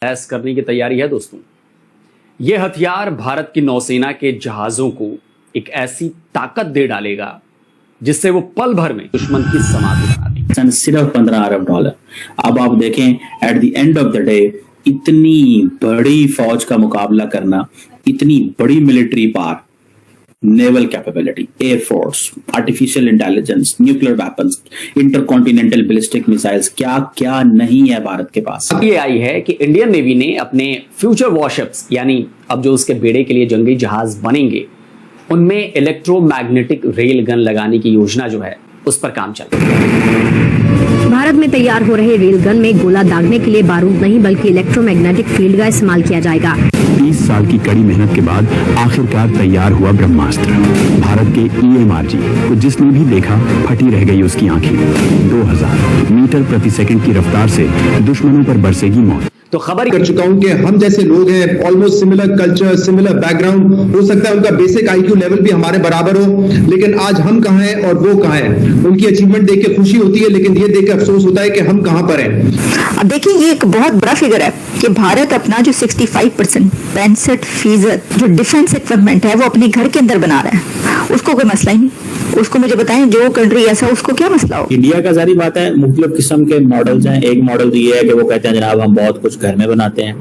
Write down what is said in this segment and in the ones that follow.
ऐश करने की तैयारी है दोस्तों। यह हथियार भारत की नौसेना के जहाजों को एक ऐसी ताकत दे डालेगा जिससे वो पल भर में दुश्मन की समाधि बना देंगे। सिर्फ $15 अरब। अब आप देखें at the end of the day इतनी बड़ी फौज का मुकाबला करना, इतनी बड़ी military power, naval capability, air force, artificial intelligence, nuclear weapons, intercontinental ballistic missiles, क्या क्या नहीं है भारत के पास। अब ये आई है कि इंडियन नेवी ने अपने फ्यूचर वॉरशिप्स यानी अब जो उसके बेड़े के लिए जंगी जहाज बनेंगे उनमें इलेक्ट्रोमैग्नेटिक रेल गन लगाने की योजना जो है उस पर काम चल रहा है। भारत में तैयार हो रहे रेल गन में गोला दागने के लिए बारूद नहीं बल्कि इलेक्ट्रोमैग्नेटिक फील्ड का इस्तेमाल किया जाएगा। 20 साल की कड़ी मेहनत के बाद आखिरकार तैयार हुआ ब्रह्मास्त्र। भारत के EMRG को जिसने भी देखा फटी रह गई उसकी आंखें। 2000 मीटर प्रति सेकंड की रफ्तार से दुश्मनों पर बरसेगी मौत। तो खबर कर चुका हूं कि हम जैसे लोग हैं, almost similar culture, similar background, हो सकता है उनका बेसिक IQ लेवल भी हमारे बराबर हो, लेकिन आज हम कहां हैं और वो कहां हैं। उनकी अचीवमेंट देख के खुशी होती है, लेकिन ये देख के अफसोस होता है कि हम कहां पर हैं। अब देखिए ये एक बहुत बड़ा फिगर है कि भारत अपना जो 65% 65% जो डिफेंस इक्विपमेंट है वो अपने घर के अंदर बना रहा है। उसको कोई मसला ही नहीं। उसको मुझे बताएं जो कंट्री ऐसा उसको क्या मसला हो। इंडिया का सारी बात है, मुख्तलिफ किस्म के मॉडल्स हैं। एक मॉडल ये है कि वो कहते हैं जनाब हम बहुत कुछ घर में बनाते हैं,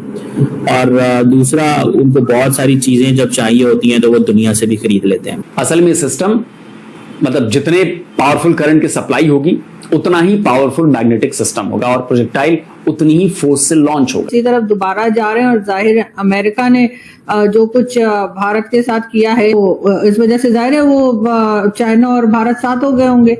और दूसरा उनको बहुत सारी चीजें जब चाहिए होती हैं तो वो दुनिया से भी खरीद लेते हैं। असल में सिस्टम मतलब जितने पावरफुल करंट की सप्लाई होगी उतना ही पावरफुल मैग्नेटिक सिस्टम होगा और प्रोजेक्टाइल उतनी ही फोर्स से लॉन्च होगा। इसी तरफ दोबारा जा रहे हैं और जाहिर है अमेरिका ने जो कुछ भारत के साथ किया है वो इस वजह से जाहिर है वो चाइना और भारत साथ हो गए होंगे।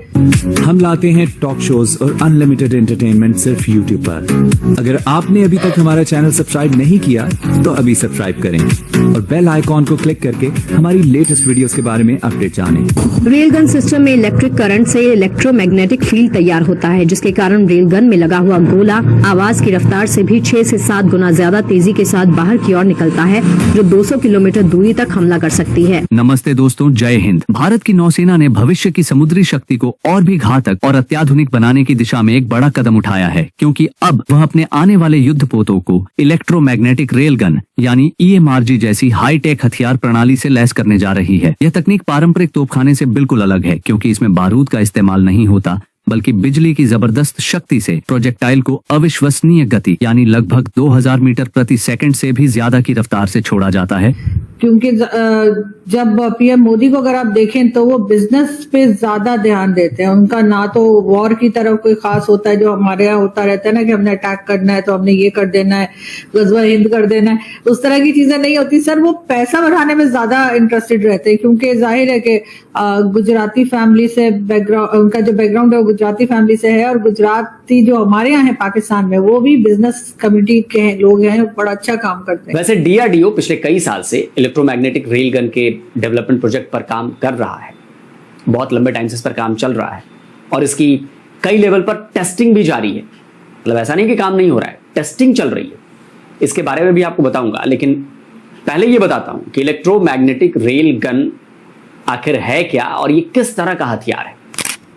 हम लाते हैं टॉक शोज और अनलिमिटेड एंटरटेनमेंट सिर्फ YouTube पर। अगर आपने अभी तक हमारा चैनल सब्सक्राइब नहीं किया तो अभी सब्सक्राइब करें और बेल आइकॉन को क्लिक करके हमारी लेटेस्ट वीडियोस के बारे में अपडेट जानें। रेलगन सिस्टम में इलेक्ट्रिक करंट से इलेक्ट्रोमैग्नेटिक फील्ड तैयार होता है जिसके कारण रेलगन में लगा हुआ गोला आवाज की रफ्तार से भी 6 से 7 गुना ज्यादा तेजी के साथ बाहर की ओर निकलता है जो 200 किलोमीटर दूरी तक हमला कर सकती है। नमस्ते दोस्तों, जय हिंद। भारत की नौसेना ने भविष्य की समुद्री शक्ति को और भी घातक और अत्याधुनिक बनाने की दिशा में एक बड़ा कदम उठाया है, क्योंकि अब वह अपने आने वाले युद्धपोतों को इलेक्ट्रोमैग्नेटिक रेल गन यानी EMRG जैसी हाईटेक हथियार प्रणाली से लैस करने जा रही है। यह तकनीक पारंपरिक तोपखाने से बिल्कुल अलग है, क्योंकि इसमें बारूद का इस्तेमाल नहीं होता बल्कि बिजली की जबरदस्त शक्ति से प्रोजेक्टाइल को अविश्वसनीय गति यानी लगभग 2000 मीटर प्रति सेकंड से भी ज्यादा की रफ्तार से छोड़ा जाता है। क्योंकि जब PM मोदी को अगर आप देखें तो वो बिजनेस पे ज्यादा ध्यान देते हैं। उनका ना तो वॉर की तरफ कोई खास होता है जो हमारे यहाँ होता रहता है ना कि हमने अटैक करना है तो हमने ये कर देना है, गजवा हिंद कर देना है, उस तरह की चीजें नहीं होती। सर वो पैसा बढ़ाने में ज्यादा इंटरेस्टेड रहते हैं, क्योंकि जाहिर है कि गुजराती फैमिली से बैकग्राउंड, उनका जो बैकग्राउंड है वो गुजराती फैमिली से है, और गुजराती जो हमारे यहाँ है पाकिस्तान में वो भी बिजनेस कम्युनिटी के लोग हैं, बड़ा अच्छा काम करते हैं। वैसे DRDO पिछले कई साल से इलेक्ट्रोमैग्नेटिक रेल गन के डेवलपमेंट प्रोजेक्ट पर काम कर रहा है। बहुत लंबे टाइम से इस पर काम चल रहा है और इसकी कई लेवल पर टेस्टिंग भी जारी है। मतलब ऐसा नहीं कि काम नहीं हो रहा है, टेस्टिंग चल रही है। इसके बारे में भी आपको बताऊंगा, लेकिन पहले ये बताता हूं कि इलेक्ट्रोमैग्नेटिक रेल गन आखिर है क्या और ये किस तरह का हथियार है।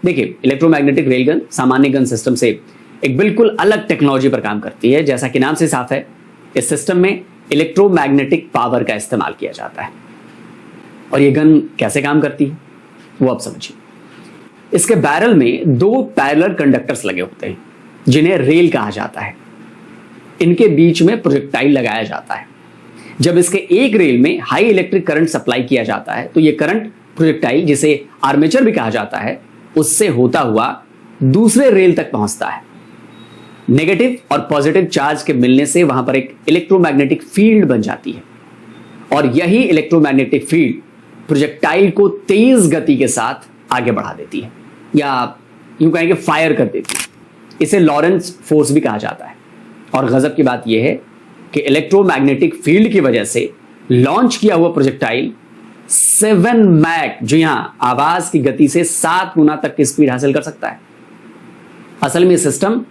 देखिए, इलेक्ट्रोमैग्नेटिक रेल गन सामान्य गन सिस्टम से एक बिल्कुल अलग टेक्नोलॉजी पर काम करती है। जैसा कि नाम से साफ है, इस सिस्टम में इलेक्ट्रोमैग्नेटिक पावर का इस्तेमाल किया जाता है। और ये गन कैसे काम करती है वो आप समझिए। इसके बैरल में 2 पैरेलल कंडक्टर्स लगे होते हैं जिन्हें रेल कहा जाता है। इनके बीच में प्रोजेक्टाइल लगाया जाता है। जब इसके एक रेल में हाई इलेक्ट्रिक करंट सप्लाई किया जाता है तो ये करंट प्रोजेक्टाइल, जिसे आर्मेचर भी कहा जाता है, उससे होता हुआ दूसरे रेल तक पहुंचता है। नेगेटिव और पॉजिटिव चार्ज के मिलने से वहां पर एक इलेक्ट्रोमैग्नेटिक फील्ड बन जाती है और यही इलेक्ट्रोमैग्नेटिक फील्ड प्रोजेक्टाइल को तेज गति के साथ आगे बढ़ा देती है, या यूं कहेंगे फायर कर देती है। इसे लॉरेंस फोर्स भी कहा जाता है। और गजब की बात यह है कि इलेक्ट्रोमैग्नेटिक फील्ड की वजह से लॉन्च किया हुआ प्रोजेक्टाइल 7 मैक, जो यहां आवाज की गति से 7 गुना तक की स्पीड हासिल कर सकता है। असल में सिस्टम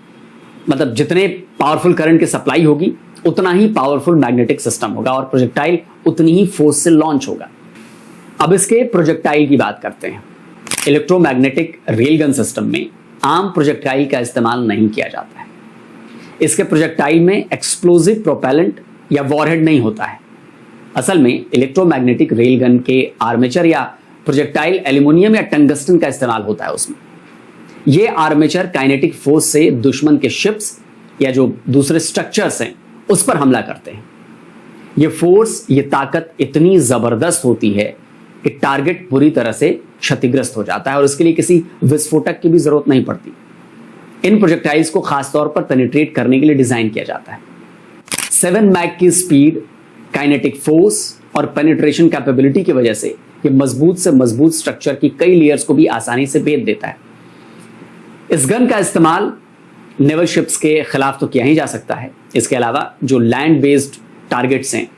मतलब जितने पावरफुल करंट की सप्लाई होगी उतना ही पावरफुल मैग्नेटिक सिस्टम होगा और प्रोजेक्टाइल उतनी ही फोर्स से लॉन्च होगा। अब इसके प्रोजेक्टाइल की बात करते हैं। इलेक्ट्रोमैग्नेटिक रेलगन सिस्टम में आम प्रोजेक्टाइल का इस्तेमाल नहीं किया जाता है। इसके प्रोजेक्टाइल में एक्सप्लोजिव प्रोपेलेंट या वॉरहेड नहीं होता है। असल में इलेक्ट्रोमैग्नेटिक रेलगन के आर्मेचर या प्रोजेक्टाइल एल्यूमिनियम या टंगस्टन का इस्तेमाल होता है उसमें। यह आर्मेचर काइनेटिक फोर्स से दुश्मन के शिप्स या जो दूसरे स्ट्रक्चर्स हैं उस पर हमला करते हैं। यह फोर्स, यह ताकत इतनी जबरदस्त होती है कि टारगेट पूरी तरह से क्षतिग्रस्त हो जाता है और इसके लिए किसी विस्फोटक की भी जरूरत नहीं पड़ती। इन प्रोजेक्टाइल्स को खासतौर पर पेनिट्रेट करने के लिए डिजाइन किया जाता है। 7 मैक की स्पीड, काइनेटिक फोर्स और पेनिट्रेशन कैपेबिलिटी की वजह से यह मजबूत से मजबूत स्ट्रक्चर की कई लेयर्स को भी आसानी से भेद देता है। इस गन का इस्तेमाल नेवल शिप्स के खिलाफ तो किया ही जा सकता है। इसके अलावा जो लैंड बेस्ड टारगेट्स हैं,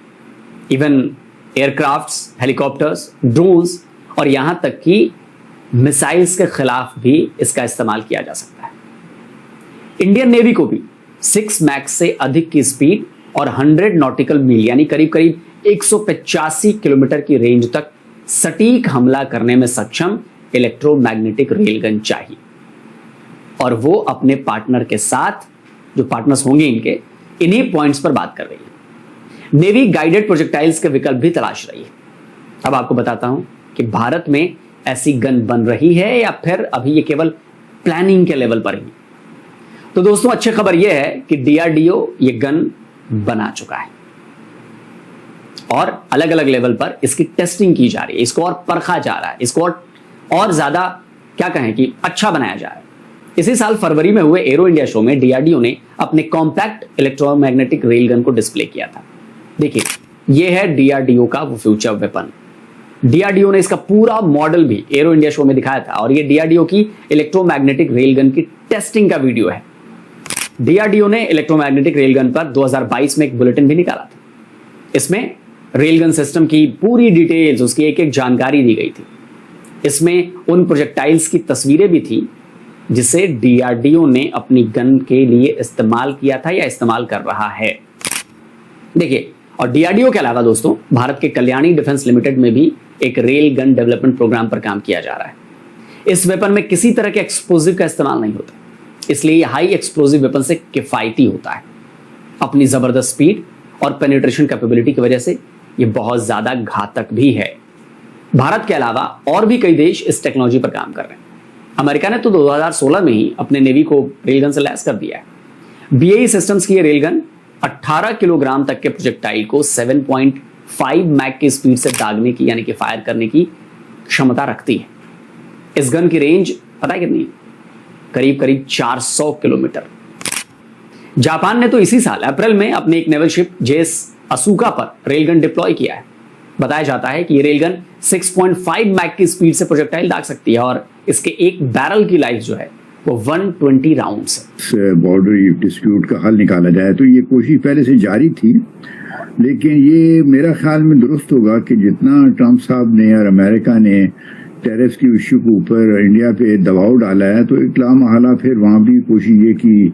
इवन एयरक्राफ्ट्स, हेलीकॉप्टर्स, ड्रोन्स और यहां तक कि मिसाइल्स के खिलाफ भी इसका इस्तेमाल किया जा सकता है। इंडियन नेवी को भी 6 मैक से अधिक की स्पीड और 100 नॉटिकल मील यानी करीब करीब 185 किलोमीटर की रेंज तक सटीक हमला करने में सक्षम इलेक्ट्रोमैग्नेटिक रेलगन चाहिए, और वो अपने पार्टनर के साथ, जो पार्टनर्स होंगे इनके, इन्हीं पॉइंट्स पर बात कर रही है। नेवी गाइडेड प्रोजेक्टाइल्स के विकल्प भी तलाश रही है। अब आपको बताता हूं कि भारत में ऐसी गन बन रही है या फिर अभी ये केवल प्लानिंग के लेवल पर ही। तो दोस्तों, अच्छी खबर यह है कि डीआरडीओ ये गन बना चुका है और अलग अलग लेवल पर इसकी टेस्टिंग की जा रही है, इसको और परखा जा रहा है, इसको और ज्यादा क्या कहें कि अच्छा बनाया जा रहा है। इसी साल फरवरी में हुए एरो इंडिया शो में डीआरडीओ ने अपने कॉम्पैक्ट इलेक्ट्रोमैग्नेटिक रेलगन को डिस्प्ले किया था। देखिए, यह है डीआरडीओ का वो फ्यूचर वेपन। डीआरडीओ ने इसका पूरा मॉडल भी एरो इंडिया शो में दिखाया था और यह डीआरडीओ की इलेक्ट्रोमैग्नेटिक रेलगन की टेस्टिंग का वीडियो है। डीआरडीओ ने इलेक्ट्रोमैग्नेटिक रेलगन पर 2022 में एक बुलेटिन भी निकाला था। इसमें रेलगन सिस्टम की पूरी डिटेल्स, उसकी एक एक जानकारी दी गई थी। इसमें उन प्रोजेक्टाइल्स की तस्वीरें भी थी जिसे डीआरडीओ ने अपनी गन के लिए इस्तेमाल किया था या इस्तेमाल कर रहा है। देखिए, और डीआरडीओ के अलावा दोस्तों, भारत के कल्याणी डिफेंस लिमिटेड में भी एक रेल गन डेवलपमेंट प्रोग्राम पर काम किया जा रहा है। इस वेपन में किसी तरह के एक्सप्लोजिव का इस्तेमाल नहीं होता, इसलिए यह हाई एक्सप्लोजिव वेपन से किफायती होता है। अपनी जबरदस्त स्पीड और पेनिट्रेशन कैपेबिलिटी की वजह से यह बहुत ज्यादा घातक भी है। भारत के अलावा और भी कई देश इस टेक्नोलॉजी पर काम कर रहे हैं। अमेरिका ने तो 2016 में ही अपने नेवी को रेलगन से लैस कर दिया है। बीएई सिस्टम्स की यह रेलगन 18 किलोग्राम तक के प्रोजेक्टाइल को 7.5 मैक की स्पीड से दागने की यानी कि फायर करने की क्षमता रखती है। इस गन की रेंज पता है कितनी है? करीब करीब 400 किलोमीटर। जापान ने तो इसी साल अप्रैल में अपने एक नेवल शिप जेएस असुका पर रेलगन डिप्लॉय किया है। बताया जाता है कि ये रेलगन 6.5 मैक की स्पीड से प्रोजेक्टाइल दाग सकती है और इसके एक बैरल की लाइफ जो है वो 120 राउंड्स है। बॉर्डर डिस्प्यूट का हल निकाला जाए तो ये कोशिश पहले से जारी थी, लेकिन ये मेरा ख्याल में दुरुस्त होगा कि जितना ट्रंप साहब ने और अमेरिका ने टेरिफ की इश्यू के ऊपर इंडिया पे दबाव डाला है, तो एक लामहला फिर वहां भी कोशिश ये की